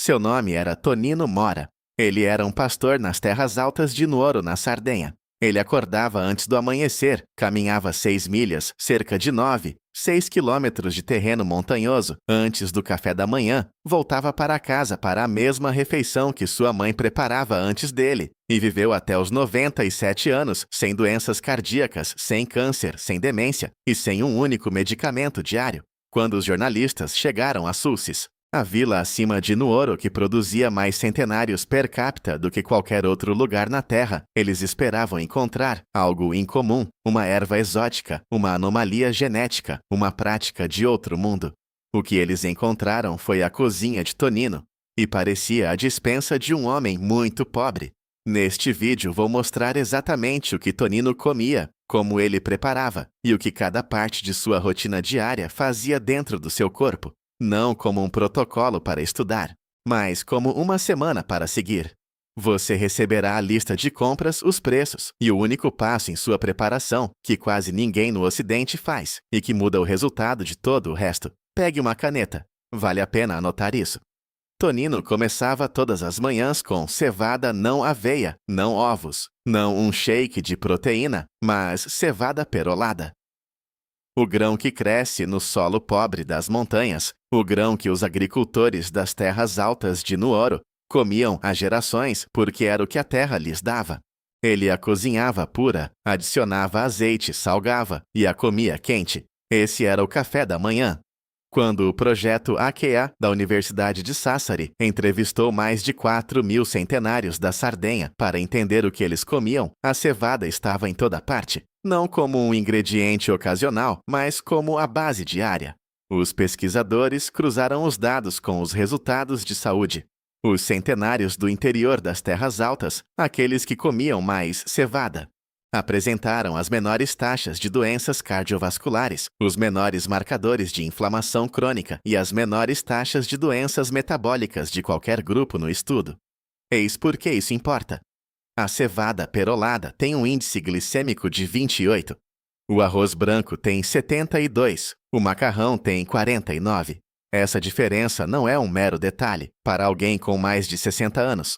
Seu nome era Tonino Mora. Ele era um pastor nas terras altas de Nuoro, na Sardenha. Ele acordava antes do amanhecer, caminhava 6 milhas, cerca de 6 quilômetros de terreno montanhoso, antes do café da manhã, voltava para casa para a mesma refeição que sua mãe preparava antes dele, e viveu até os 97 anos, sem doenças cardíacas, sem câncer, sem demência e sem um único medicamento diário. Quando os jornalistas chegaram a Sulcis, a vila acima de Nuoro, que produzia mais centenários per capita do que qualquer outro lugar na Terra, eles esperavam encontrar algo incomum, uma erva exótica, uma anomalia genética, uma prática de outro mundo. O que eles encontraram foi a cozinha de Tonino, e parecia a despensa de um homem muito pobre. Neste vídeo vou mostrar exatamente o que Tonino comia, como ele preparava, e o que cada parte de sua rotina diária fazia dentro do seu corpo. Não como um protocolo para estudar, mas como uma semana para seguir. Você receberá a lista de compras, os preços e o único passo em sua preparação que quase ninguém no Ocidente faz e que muda o resultado de todo o resto. Pegue uma caneta. Vale a pena anotar isso. Tonino começava todas as manhãs com cevada, não aveia, não ovos, não um shake de proteína, mas cevada perolada. O grão que cresce no solo pobre das montanhas, o grão que os agricultores das terras altas de Nuoro comiam há gerações porque era o que a terra lhes dava. Ele a cozinhava pura, adicionava azeite, salgava e a comia quente. Esse era o café da manhã. Quando o projeto AQA da Universidade de Sassari entrevistou mais de 4.000 centenários da Sardenha para entender o que eles comiam, a cevada estava em toda parte, não como um ingrediente ocasional, mas como a base diária. Os pesquisadores cruzaram os dados com os resultados de saúde. Os centenários do interior das terras altas, aqueles que comiam mais cevada, apresentaram as menores taxas de doenças cardiovasculares, os menores marcadores de inflamação crônica e as menores taxas de doenças metabólicas de qualquer grupo no estudo. Eis por que isso importa. A cevada perolada tem um índice glicêmico de 28. O arroz branco tem 72. O macarrão tem 49. Essa diferença não é um mero detalhe para alguém com mais de 60 anos.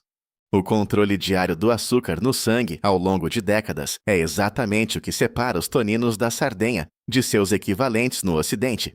O controle diário do açúcar no sangue ao longo de décadas é exatamente o que separa os toninos da Sardenha de seus equivalentes no Ocidente.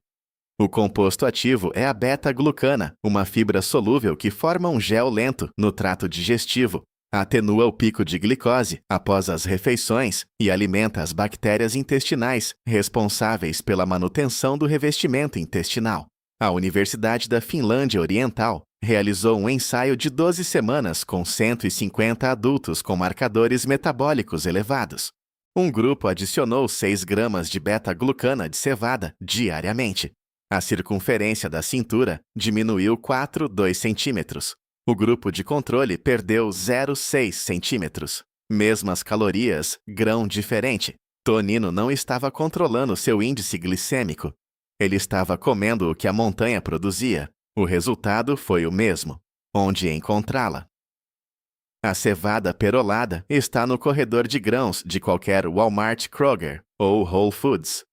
O composto ativo é a beta-glucana, uma fibra solúvel que forma um gel lento no trato digestivo, atenua o pico de glicose após as refeições e alimenta as bactérias intestinais responsáveis pela manutenção do revestimento intestinal. A Universidade da Finlândia Oriental realizou um ensaio de 12 semanas com 150 adultos com marcadores metabólicos elevados. Um grupo adicionou 6 gramas de beta-glucana de cevada diariamente. A circunferência da cintura diminuiu 4,2 centímetros. O grupo de controle perdeu 0,6 centímetros. Mesmas calorias, grão diferente. Tonino não estava controlando seu índice glicêmico. Ele estava comendo o que a montanha produzia. O resultado foi o mesmo. Onde encontrá-la? A cevada perolada está no corredor de grãos de qualquer Walmart, Kroger ou Whole Foods.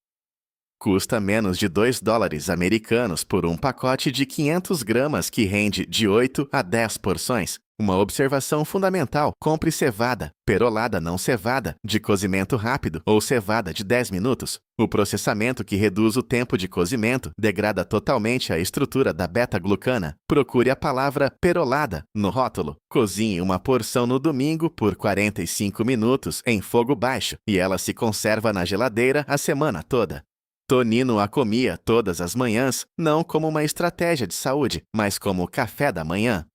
Custa menos de $2 americanos por um pacote de 500 gramas que rende de 8 a 10 porções. Uma observação fundamental: compre cevada, perolada não cevada, de cozimento rápido ou cevada de 10 minutos. O processamento que reduz o tempo de cozimento degrada totalmente a estrutura da beta-glucana. Procure a palavra perolada no rótulo. Cozinhe uma porção no domingo por 45 minutos em fogo baixo e ela se conserva na geladeira a semana toda. Tonino a comia todas as manhãs, não como uma estratégia de saúde, mas como café da manhã.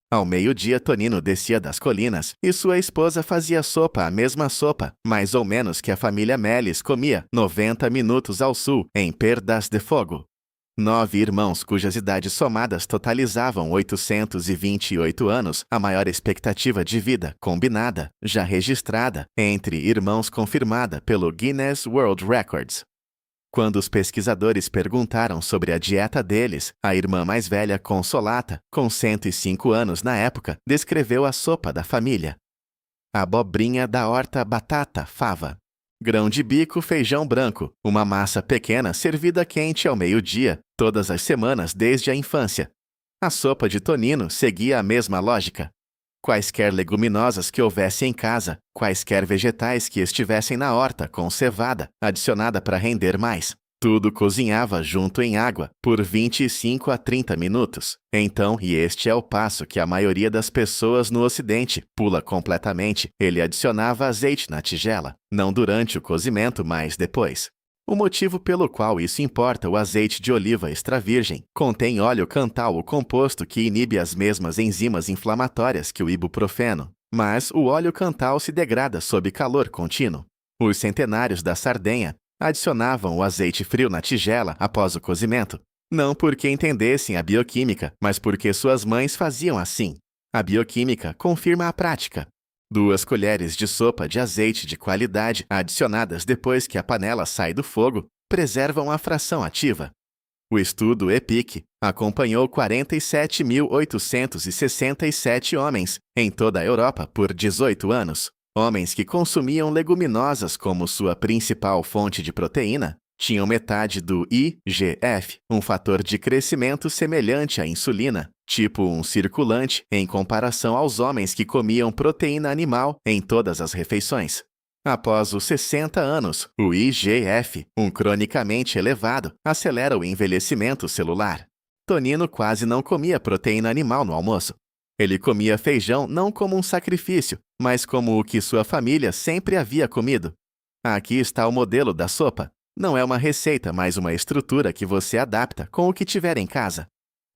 Ao meio-dia, Tonino descia das colinas e sua esposa fazia sopa, a mesma sopa, mais ou menos que a família Melis comia 90 minutos ao sul, em Perdas de Fogo. 9 irmãos cujas idades somadas totalizavam 828 anos, a maior expectativa de vida combinada, já registrada, entre irmãos confirmada pelo Guinness World Records. Quando os pesquisadores perguntaram sobre a dieta deles, a irmã mais velha, Consolata, com 105 anos na época, descreveu a sopa da família. Abobrinha da horta, batata, fava. Grão de bico, feijão branco, uma massa pequena servida quente ao meio-dia, todas as semanas desde a infância. A sopa de Tonino seguia a mesma lógica. Quaisquer leguminosas que houvesse em casa, quaisquer vegetais que estivessem na horta com cevada adicionada para render mais. Tudo cozinhava junto em água por 25 a 30 minutos. Então, e este é o passo que a maioria das pessoas no Ocidente pula completamente, ele adicionava azeite na tigela, não durante o cozimento, mas depois. O motivo pelo qual isso importa: o azeite de oliva extra virgem contém óleo cantal, o composto que inibe as mesmas enzimas inflamatórias que o ibuprofeno, mas o óleo cantal se degrada sob calor contínuo. Os centenários da Sardenha adicionavam o azeite frio na tigela após o cozimento, não porque entendessem a bioquímica, mas porque suas mães faziam assim. A bioquímica confirma a prática. 2 colheres de sopa de azeite de qualidade adicionadas depois que a panela sai do fogo preservam a fração ativa. O estudo EPIC acompanhou 47.867 homens em toda a Europa por 18 anos. Homens que consumiam leguminosas como sua principal fonte de proteína tinham metade do IGF, um fator de crescimento semelhante à insulina, tipo um circulante, em comparação aos homens que comiam proteína animal em todas as refeições. Após os 60 anos, o IGF, um cronicamente elevado, acelera o envelhecimento celular. Tonino quase não comia proteína animal no almoço. Ele comia feijão não como um sacrifício, mas como o que sua família sempre havia comido. Aqui está o modelo da sopa. Não é uma receita, mas uma estrutura que você adapta com o que tiver em casa.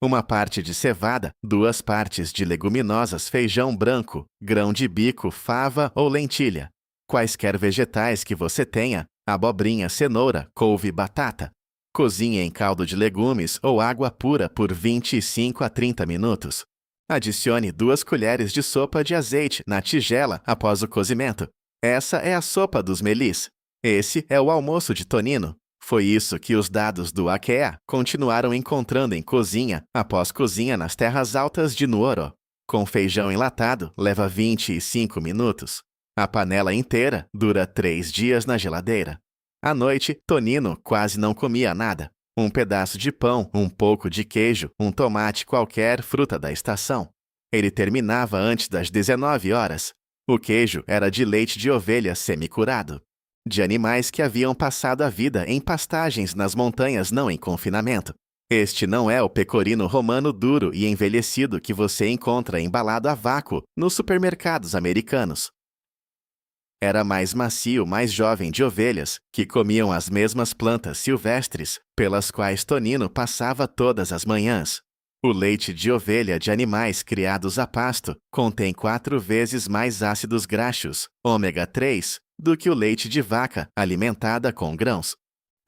1 parte de cevada, 2 partes de leguminosas, feijão branco, grão de bico, fava ou lentilha. Quaisquer vegetais que você tenha, abobrinha, cenoura, couve, batata. Cozinhe em caldo de legumes ou água pura por 25 a 30 minutos. Adicione 2 colheres de sopa de azeite na tigela após o cozimento. Essa é a sopa dos melis. Esse é o almoço de Tonino. Foi isso que os dados do IKEA continuaram encontrando em cozinha após cozinha nas terras altas de Nuoro. Com feijão enlatado, leva 25 minutos. A panela inteira dura 3 dias na geladeira. À noite, Tonino quase não comia nada. Um pedaço de pão, um pouco de queijo, um tomate qualquer, fruta da estação. Ele terminava antes das 19 horas. O queijo era de leite de ovelha semi-curado, de animais que haviam passado a vida em pastagens nas montanhas, não em confinamento. Este não é o pecorino romano duro e envelhecido que você encontra embalado a vácuo nos supermercados americanos. Era mais macio, mais jovem, de ovelhas, que comiam as mesmas plantas silvestres pelas quais Tonino passava todas as manhãs. O leite de ovelha de animais criados a pasto contém 4 vezes mais ácidos graxos, ômega 3, do que o leite de vaca alimentada com grãos.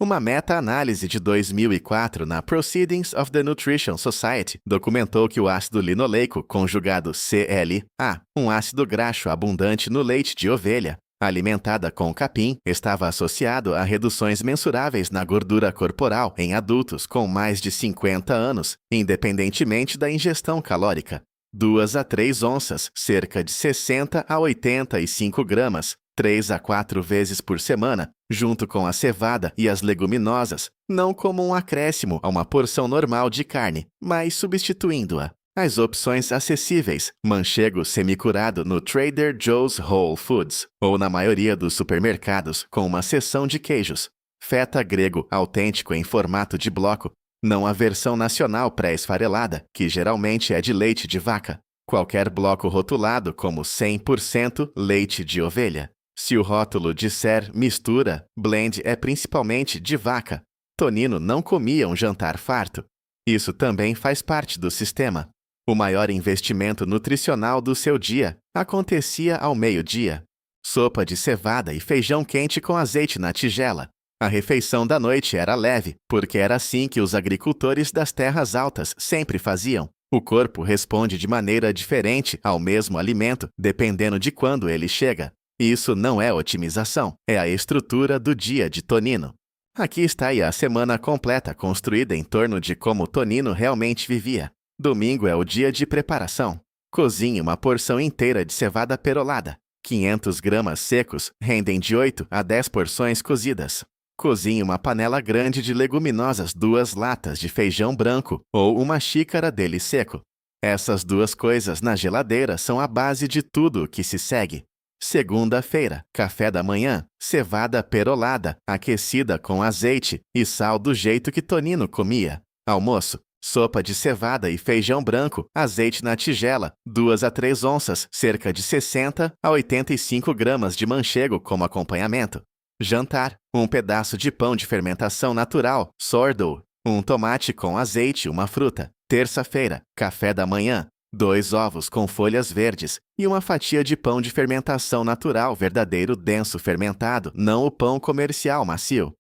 Uma meta-análise de 2004 na Proceedings of the Nutrition Society documentou que o ácido linoleico conjugado CLA, um ácido graxo abundante no leite de ovelha, alimentada com capim, estava associado a reduções mensuráveis na gordura corporal em adultos com mais de 50 anos, independentemente da ingestão calórica. 2 a 3 onças, cerca de 60 a 85 gramas, 3 a 4 vezes por semana, junto com a cevada e as leguminosas, não como um acréscimo a uma porção normal de carne, mas substituindo-a. As opções acessíveis: manchego semicurado no Trader Joe's Whole Foods, ou na maioria dos supermercados, com uma seção de queijos. Feta grego autêntico em formato de bloco, não a versão nacional pré-esfarelada, que geralmente é de leite de vaca. Qualquer bloco rotulado como 100% leite de ovelha. Se o rótulo disser mistura, blend é principalmente de vaca. Tonino não comia um jantar farto. Isso também faz parte do sistema. O maior investimento nutricional do seu dia acontecia ao meio-dia. Sopa de cevada e feijão quente com azeite na tigela. A refeição da noite era leve, porque era assim que os agricultores das terras altas sempre faziam. O corpo responde de maneira diferente ao mesmo alimento, dependendo de quando ele chega. Isso não é otimização, é a estrutura do dia de Tonino. Aqui está aí a semana completa construída em torno de como Tonino realmente vivia. Domingo é o dia de preparação. Cozinhe uma porção inteira de cevada perolada. 500 gramas secos rendem de 8 a 10 porções cozidas. Cozinhe uma panela grande de leguminosas, 2 latas de feijão branco ou uma xícara dele seco. Essas 2 coisas na geladeira são a base de tudo o que se segue. Segunda-feira, café da manhã, cevada perolada, aquecida com azeite e sal do jeito que Tonino comia. Almoço, sopa de cevada e feijão branco, azeite na tigela, 2 a 3 onças, cerca de 60 a 85 gramas de manchego como acompanhamento. Jantar, um pedaço de pão de fermentação natural, sourdough, um tomate com azeite e uma fruta. Terça-feira, café da manhã, 2 ovos com folhas verdes e uma fatia de pão de fermentação natural verdadeiro denso fermentado, não o pão comercial macio.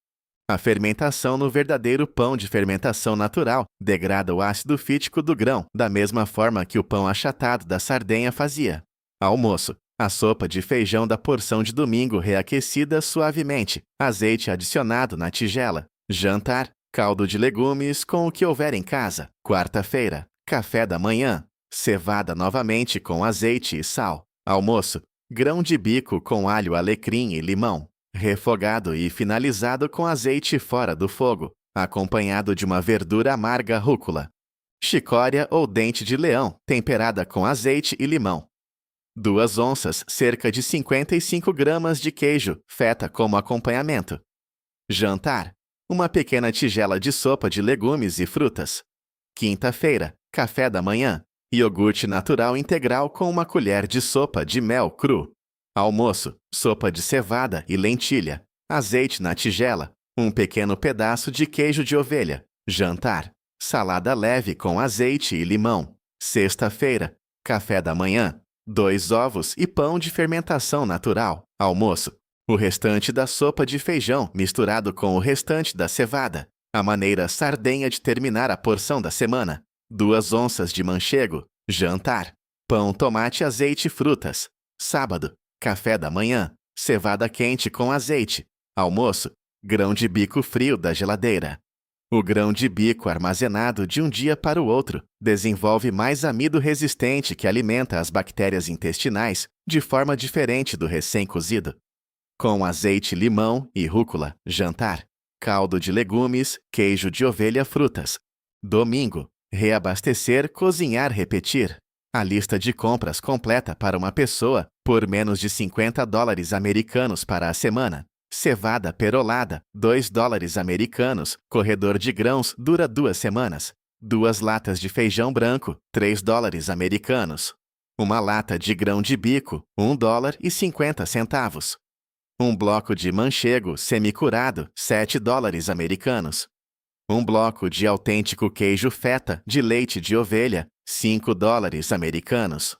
A fermentação no verdadeiro pão de fermentação natural degrada o ácido fítico do grão, da mesma forma que o pão achatado da Sardenha fazia. Almoço, a sopa de feijão da porção de domingo reaquecida suavemente, azeite adicionado na tigela. Jantar, caldo de legumes com o que houver em casa. Quarta-feira, café da manhã, cevada novamente com azeite e sal. Almoço, grão de bico com alho, alecrim e limão, refogado e finalizado com azeite fora do fogo, acompanhado de uma verdura amarga rúcula. Chicória ou dente de leão, temperada com azeite e limão. 2 onças, cerca de 55 gramas de queijo, feta como acompanhamento. Jantar, uma pequena tigela de sopa de legumes e frutas. Quinta-feira, café da manhã, iogurte natural integral com uma colher de sopa de mel cru. Almoço, sopa de cevada e lentilha, azeite na tigela, um pequeno pedaço de queijo de ovelha. Jantar, salada leve com azeite e limão. Sexta-feira, café da manhã, 2 ovos e pão de fermentação natural. Almoço, o restante da sopa de feijão misturado com o restante da cevada. A maneira Sardenha de terminar a porção da semana. 2 onças de manchego. Jantar, pão, tomate, azeite e frutas. Sábado, café da manhã, cevada quente com azeite. Almoço, grão de bico frio da geladeira. O grão de bico armazenado de um dia para o outro desenvolve mais amido resistente que alimenta as bactérias intestinais de forma diferente do recém-cozido. Com azeite, limão e rúcula. Jantar, caldo de legumes, queijo de ovelha, frutas. Domingo, reabastecer, cozinhar, repetir. A lista de compras completa para uma pessoa por menos de $50 americanos para a semana. Cevada perolada, $2 americanos. Corredor de grãos dura 2 semanas. 2 latas de feijão branco, $3 americanos. Uma lata de grão de bico, $1,50. Um bloco de manchego semicurado, $7 americanos. Um bloco de autêntico queijo feta de leite de ovelha, $5 americanos.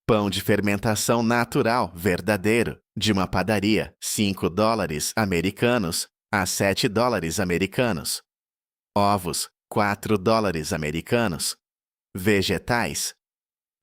Pão de fermentação natural verdadeiro de uma padaria, $5 americanos a $7 americanos. Ovos, $4 americanos. Vegetais: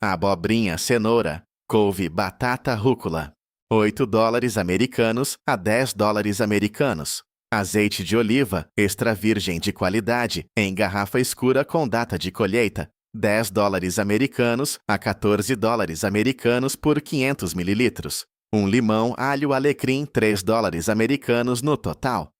abobrinha, cenoura, couve, batata, rúcula, $8 americanos a $10 americanos. Azeite de oliva extra virgem de qualidade em garrafa escura com data de colheita, $10 americanos a $14 americanos por 500 mililitros. Um limão, alho, alecrim, $3 americanos no total.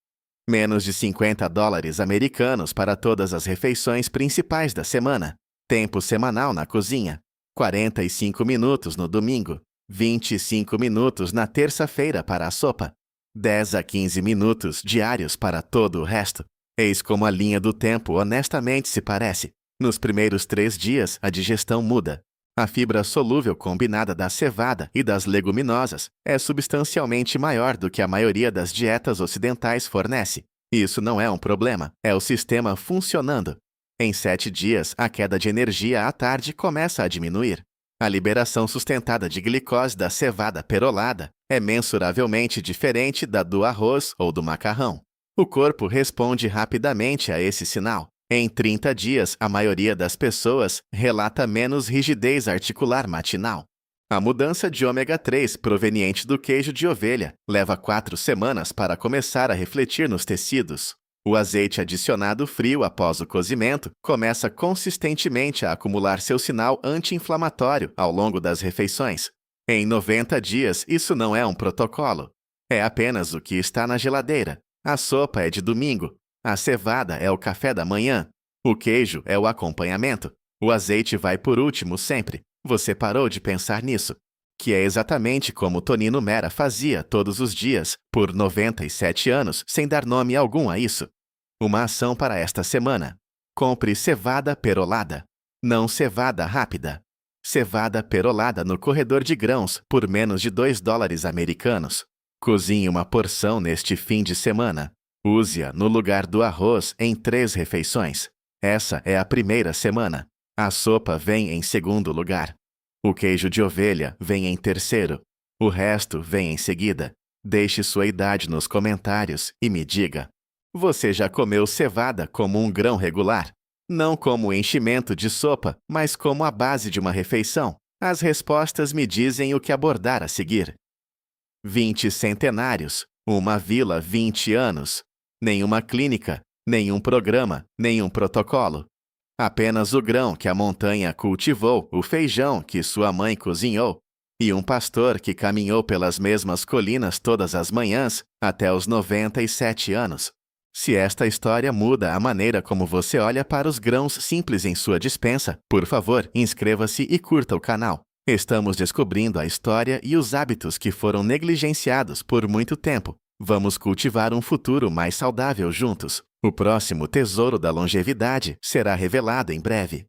Menos de $50 americanos para todas as refeições principais da semana. Tempo semanal na cozinha: 45 minutos no domingo, 25 minutos na terça-feira para a sopa, 10 a 15 minutos diários para todo o resto. Eis como a linha do tempo honestamente se parece. Nos primeiros 3 dias, a digestão muda. A fibra solúvel combinada da cevada e das leguminosas é substancialmente maior do que a maioria das dietas ocidentais fornece. Isso não é um problema, é o sistema funcionando. Em 7 dias, a queda de energia à tarde começa a diminuir. A liberação sustentada de glicose da cevada perolada é mensuravelmente diferente da do arroz ou do macarrão. O corpo responde rapidamente a esse sinal. Em 30 dias, a maioria das pessoas relata menos rigidez articular matinal. A mudança de ômega 3 proveniente do queijo de ovelha leva 4 semanas para começar a refletir nos tecidos. O azeite adicionado frio após o cozimento começa consistentemente a acumular seu sinal anti-inflamatório ao longo das refeições. Em 90 dias, isso não é um protocolo. É apenas o que está na geladeira. A sopa é de domingo. A cevada é o café da manhã. O queijo é o acompanhamento. O azeite vai por último sempre. Você parou de pensar nisso? Que é exatamente como Tonino Mera fazia todos os dias, por 97 anos, sem dar nome algum a isso. Uma ação para esta semana. Compre cevada perolada. Não cevada rápida. Cevada perolada no corredor de grãos por menos de $2 americanos. Cozinhe uma porção neste fim de semana. Use-a no lugar do arroz em 3 refeições. Essa é a primeira semana. A sopa vem em segundo lugar. O queijo de ovelha vem em terceiro. O resto vem em seguida. Deixe sua idade nos comentários e me diga. Você já comeu cevada como um grão regular? Não como enchimento de sopa, mas como a base de uma refeição. As respostas me dizem o que abordar a seguir. 20 centenários, uma vila 20 anos. Nenhuma clínica, nenhum programa, nenhum protocolo. Apenas o grão que a montanha cultivou, o feijão que sua mãe cozinhou, e um pastor que caminhou pelas mesmas colinas todas as manhãs até os 97 anos. Se esta história muda a maneira como você olha para os grãos simples em sua despensa, por favor, inscreva-se e curta o canal. Estamos descobrindo a história e os hábitos que foram negligenciados por muito tempo. Vamos cultivar um futuro mais saudável juntos. O próximo tesouro da longevidade será revelado em breve.